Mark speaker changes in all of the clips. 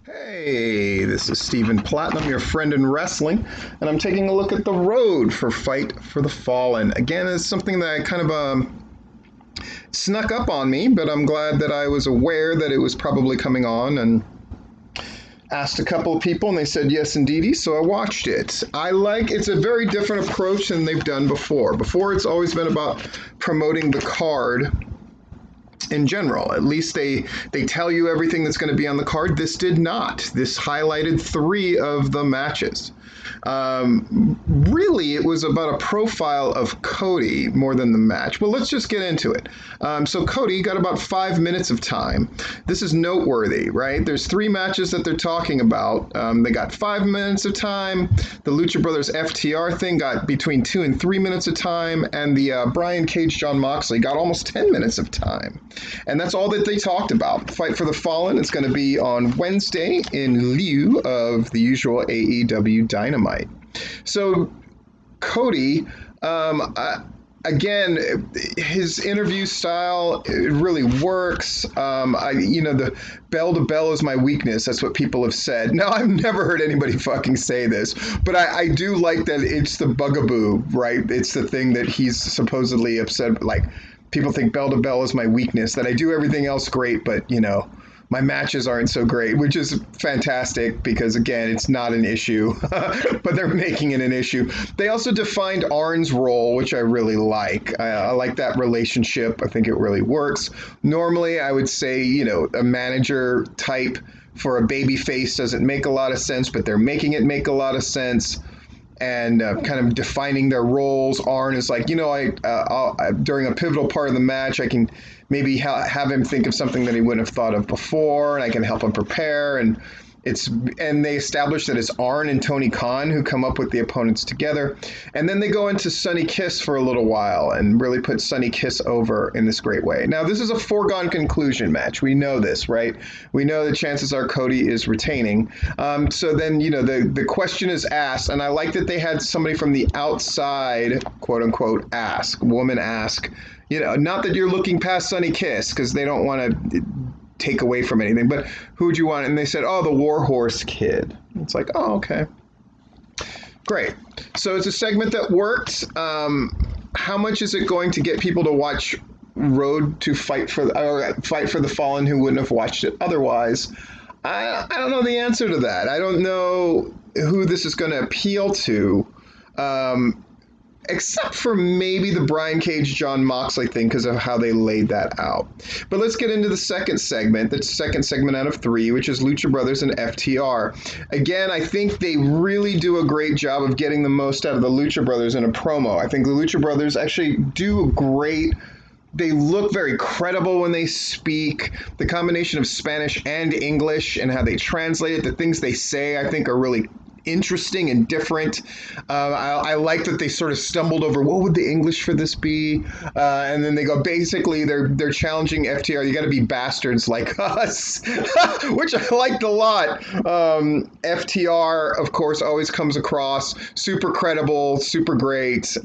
Speaker 1: Hey, this is Stephen Platinum, your friend in wrestling, and I'm taking a look at the road for Fight for the Fallen. Again, it's something that I kind of snuck up on me, but I'm glad that I was aware that it was probably coming on and asked a couple of people, and they said yes, indeedy, so I watched it. It's a very different approach than they've done before. Before, it's always been about promoting the card in general. At least they tell you everything that's going to be on the card. This did not. This highlighted three of the matches. Really, it was about a profile of Cody more than the match. Well, let's just get into it. So Cody got about 5 minutes of time. This is noteworthy, right? There's three matches that they're talking about. They got 5 minutes of time. The Lucha Brothers FTR thing got between 2 and 3 minutes of time. And the Brian Cage, John Moxley got almost 10 minutes of time. And that's all that they talked about. Fight for the Fallen is going to be on Wednesday in lieu of the usual AEW Dynamite. So Cody, again, his interview style, it really works. The bell to bell is my weakness. That's what people have said. Now, I've never heard anybody fucking say this, but I do like that it's the bugaboo, right? It's the thing that he's supposedly upset. Like, people think bell to bell is my weakness, that I do everything else great, but, my matches aren't so great, which is fantastic because, again, it's not an issue, but they're making it an issue. They also defined Arn's role, which I really like. I like that relationship. I think it really works. Normally, I would say, a manager type for a baby face doesn't make a lot of sense, but they're making it make a lot of sense. And kind of defining their roles. Arn is like, during a pivotal part of the match, I can maybe have him think of something that he wouldn't have thought of before, and I can help him prepare. And they establish that it's Arn and Tony Khan who come up with the opponents together. And then they go into Sonny Kiss for a little while and really put Sonny Kiss over in this great way. Now, this is a foregone conclusion match. We know this, right? We know the chances are Cody is retaining. So then, the question is asked, and I like that they had somebody from the outside, quote unquote, woman ask, not that you're looking past Sonny Kiss because they don't want to take away from anything, but who would you want? And they said, the Warhorse Kid. It's like, okay, great. So it's a segment that worked. How much is it going to get people to watch Road to Fight for the Fallen who wouldn't have watched it otherwise? I don't know the answer to that. I don't know who this is going to appeal to. Except for maybe the Brian Cage, John Moxley thing because of how they laid that out. But let's get into the second segment out of three, which is Lucha Brothers and FTR. Again, I think they really do a great job of getting the most out of the Lucha Brothers in a promo. I think the Lucha Brothers actually do great. They look very credible when they speak. The combination of Spanish and English and how they translate it, the things they say, I think are really interesting and different. I like that they sort of stumbled over what would the English for this be, and then they go basically they're challenging FTR. You got to be bastards like us, which I liked a lot. FTR, of course, always comes across super credible, super great.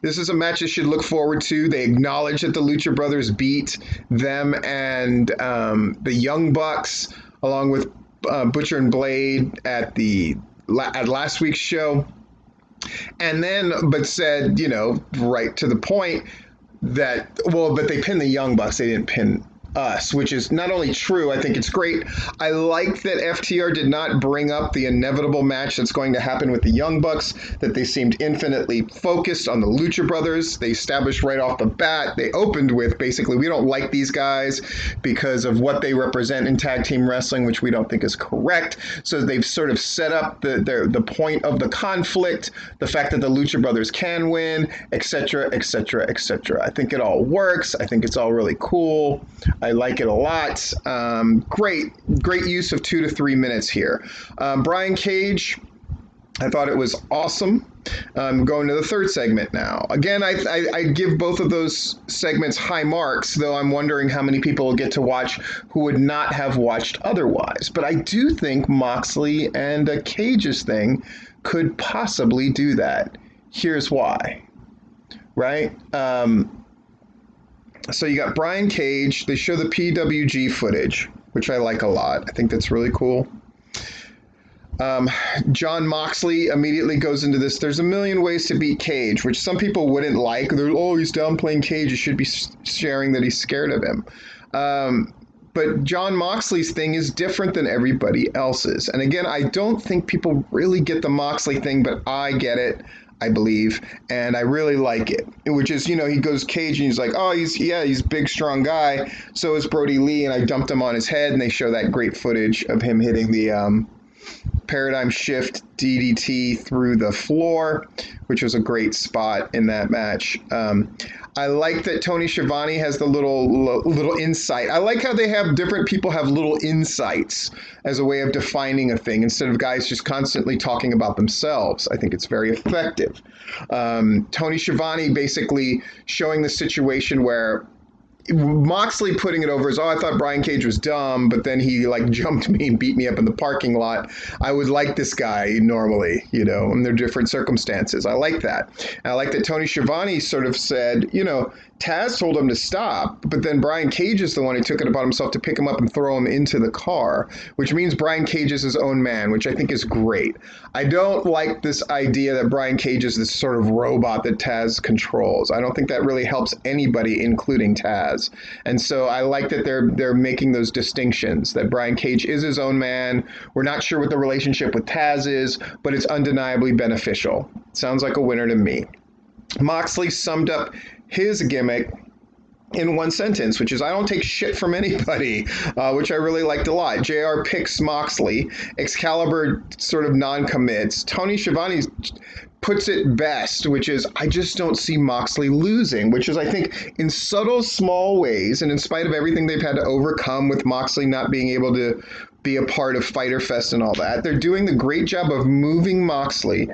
Speaker 1: This is a match you should look forward to. They acknowledge that the Lucha Brothers beat them and the Young Bucks along with Butcher and Blade at last week's show, and then but said, right to the point that, but they pinned the Young Bucks, they didn't pin us, which is not only true, I think it's great. I like that FTR did not bring up the inevitable match that's going to happen with the Young Bucks, that they seemed infinitely focused on the Lucha Brothers. They established right off the bat, they opened with basically, we don't like these guys because of what they represent in tag team wrestling, which we don't think is correct. So they've sort of set up the point of the conflict, the fact that the Lucha Brothers can win, etc., etc., etc. I think it all works. I think it's all really cool. I like it a lot. Great use of 2 to 3 minutes here. Brian Cage, I thought it was awesome. Going to the third segment now. Again, I give both of those segments high marks, though I'm wondering how many people will get to watch who would not have watched otherwise. But I do think Moxley and Cage's thing could possibly do that. Here's why. Right? So you got Brian Cage. They show the PWG footage. which I like a lot. I think that's really cool. John Moxley immediately goes into this. There's a million ways to beat Cage, which some people wouldn't like. They're, oh, he's downplaying Cage. You should be sharing that he's scared of him. But John Moxley's thing is different than everybody else's. And again, I don't think people really get the Moxley thing, but I get it, I believe, and I really like it. Which is, you know, he goes Cage and he's like, oh, he's a big, strong guy. So is Brody Lee, and I dumped him on his head, and they show that great footage of him hitting the paradigm shift DDT through the floor, which was a great spot in that match. I like that Tony Schiavone has the little insight. I like how they have different people have little insights as a way of defining a thing instead of guys just constantly talking about themselves. I think it's very effective. Tony Schiavone basically showing the situation where Moxley putting it over as, oh, I thought Brian Cage was dumb, but then he like jumped me and beat me up in the parking lot. I would like this guy normally, you know, and they're different circumstances. I like that. And I like that Tony Schiavone sort of said, you know, Taz told him to stop, but then Brian Cage is the one who took it upon himself to pick him up and throw him into the car, which means Brian Cage is his own man, which I think is great. I don't like this idea that Brian Cage is this sort of robot that Taz controls. I don't think that really helps anybody, including Taz. And so I like that they're making those distinctions, that Brian Cage is his own man. We're not sure what the relationship with Taz is, but it's undeniably beneficial. Sounds like a winner to me. Moxley summed up his gimmick in one sentence, which is, I don't take shit from anybody, which I really liked a lot. JR picks Moxley. Excalibur sort of non-commits. Tony Schiavone puts it best, which is, I just don't see Moxley losing, which is, I think, in subtle, small ways, and in spite of everything they've had to overcome with Moxley not being able to be a part of Fyter Fest and all that, they're doing the great job of moving Moxley,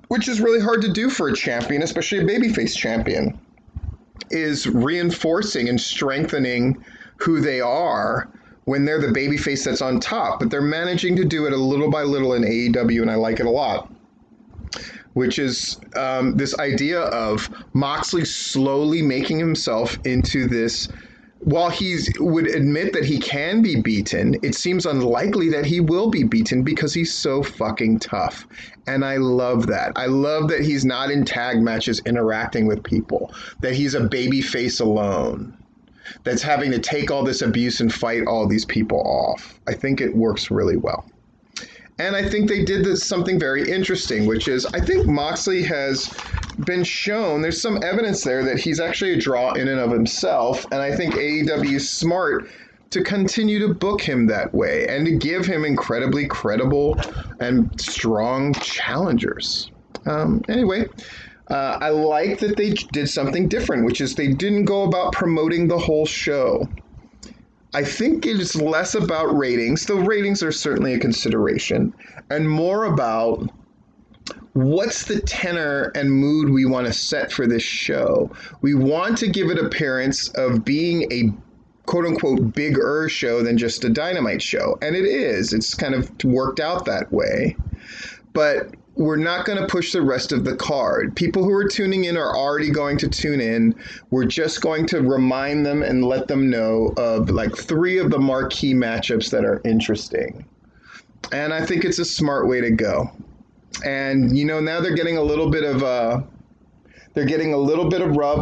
Speaker 1: which is really hard to do for a champion, especially a babyface champion, is reinforcing and strengthening who they are when they're the babyface that's on top. But they're managing to do it a little by little in AEW, and I like it a lot. Which is this idea of Moxley slowly making himself into this. While he would admit that he can be beaten, it seems unlikely that he will be beaten because he's so fucking tough. And I love that. I love that he's not in tag matches interacting with people, that he's a baby face alone, that's having to take all this abuse and fight all these people off. I think it works really well. And I think they did something very interesting, which is, I think Moxley has been shown, there's some evidence there that he's actually a draw in and of himself. And I think AEW is smart to continue to book him that way and to give him incredibly credible and strong challengers. Anyway, I like that they did something different, which is they didn't go about promoting the whole show. I think it's less about ratings, though ratings are certainly a consideration, and more about what's the tenor and mood we want to set for this show. We want to give it appearance of being a quote-unquote bigger show than just a Dynamite show, and it is. It's kind of worked out that way. But we're not going to push the rest of the card. People who are tuning in are already going to tune in. We're just going to remind them and let them know of like 3 of the marquee matchups that are interesting. And I think it's a smart way to go. And, you know, now they're getting a little bit of rub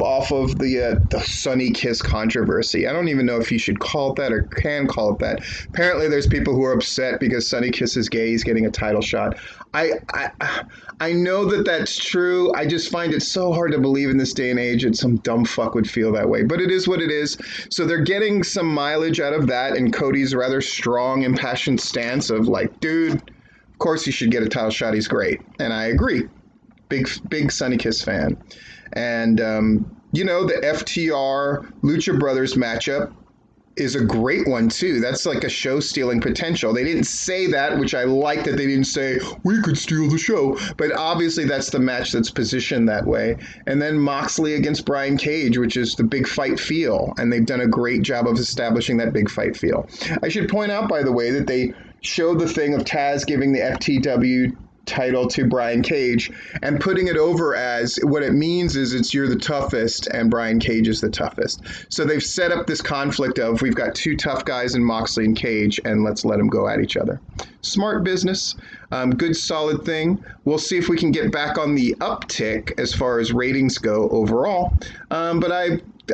Speaker 1: off of the Sonny Kiss controversy. I don't even know if you should call it that or can call it that. Apparently there's people who are upset because Sonny Kiss is gay. He's getting a title shot. I know that that's true. I just find it so hard to believe in this day and age that some dumb fuck would feel that way. But it is what it is. So they're getting some mileage out of that and Cody's rather strong, impassioned stance of like, dude, of course he should get a title shot. He's great. And I agree. Big Sonny Kiss fan. And, you know, the FTR Lucha Brothers matchup is a great one, too. That's like a show-stealing potential. They didn't say that, which I like that they didn't say, we could steal the show. But obviously that's the match that's positioned that way. And then Moxley against Brian Cage, which is the big fight feel. And they've done a great job of establishing that big fight feel. I should point out, by the way, that they showed the thing of Taz giving the FTW title to Brian Cage and putting it over as what it means is it's you're the toughest and Brian Cage is the toughest. So they've set up this conflict of we've got two tough guys in Moxley and Cage and let's let them go at each other. Smart business, good solid thing. We'll see if we can get back on the uptick as far as ratings go overall. But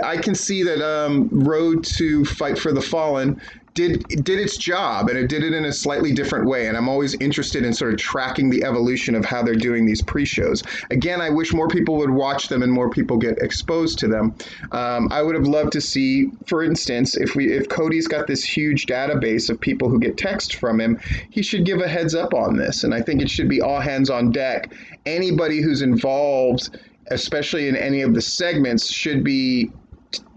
Speaker 1: I can see that Road to Fight for the Fallen did its job, and it did it in a slightly different way. And I'm always interested in sort of tracking the evolution of how they're doing these pre-shows. Again, I wish more people would watch them and more people get exposed to them. I would have loved to see, for instance, if Cody's got this huge database of people who get text from him, he should give a heads up on this. And I think it should be all hands on deck. Anybody who's involved, especially in any of the segments, should be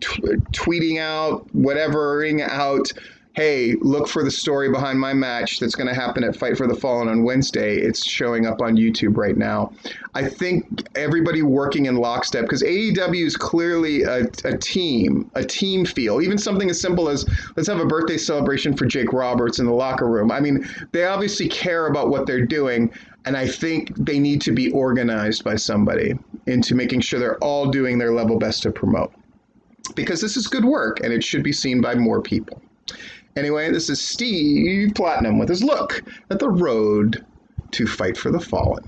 Speaker 1: tweeting out, whatevering out, hey, look for the story behind my match that's going to happen at Fight for the Fallen on Wednesday. It's showing up on YouTube right now. I think everybody working in lockstep, because AEW is clearly a team feel. Even something as simple as let's have a birthday celebration for Jake Roberts in the locker room. I mean, they obviously care about what they're doing, and I think they need to be organized by somebody into making sure they're all doing their level best to promote. Because this is good work, and it should be seen by more people. Anyway, this is Steve Platinum with his look at the road to Fight for the Fallen.